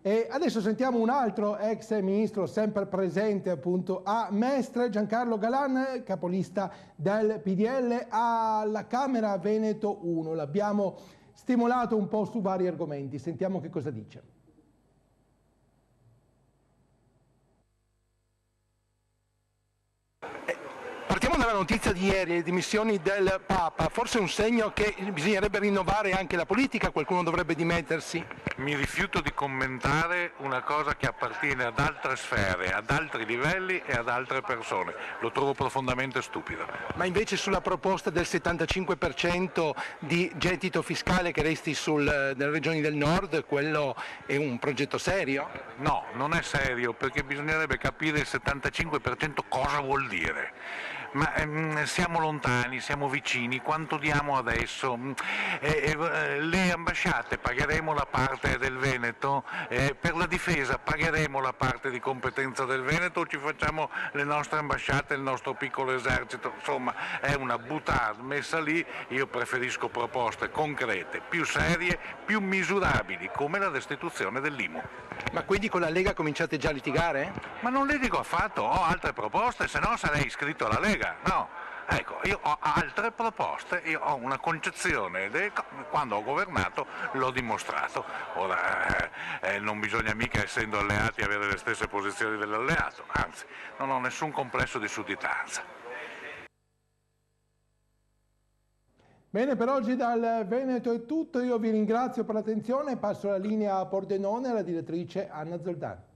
E adesso sentiamo un altro ex ministro sempre presente appunto a Mestre, Giancarlo Galan, capolista del PDL alla Camera Veneto 1. L'abbiamo stimolato un po' su vari argomenti, sentiamo che cosa dice. Partiamo dalla notizia di ieri, le dimissioni del Papa, forse un segno che bisognerebbe rinnovare anche la politica, qualcuno dovrebbe dimettersi? Mi rifiuto di commentare una cosa che appartiene ad altre sfere, ad altri livelli e ad altre persone, lo trovo profondamente stupido. Ma invece sulla proposta del 75% di gettito fiscale che resti nelle regioni del nord, quello è un progetto serio? No, non è serio, perché bisognerebbe capire il 75% cosa vuol dire. Ma siamo lontani, siamo vicini, quanto diamo adesso? Le ambasciate pagheremo la parte del Veneto, per la difesa pagheremo la parte di competenza del Veneto o ci facciamo le nostre ambasciate, il nostro piccolo esercito? Insomma, è una boutade messa lì. Io preferisco proposte concrete, più serie, più misurabili, come la destituzione dell'IMU. Ma quindi con la Lega cominciate già a litigare? Ma non litigo affatto, ho altre proposte, se no sarei iscritto alla Lega. No, ecco, io ho altre proposte, io ho una concezione, quando ho governato l'ho dimostrato. Ora non bisogna mica, essendo alleati, avere le stesse posizioni dell'alleato, anzi, non ho nessun complesso di sudditanza. Bene, per oggi dal Veneto è tutto, io vi ringrazio per l'attenzione e passo la linea a Pordenone alla direttrice Anna Zoldan.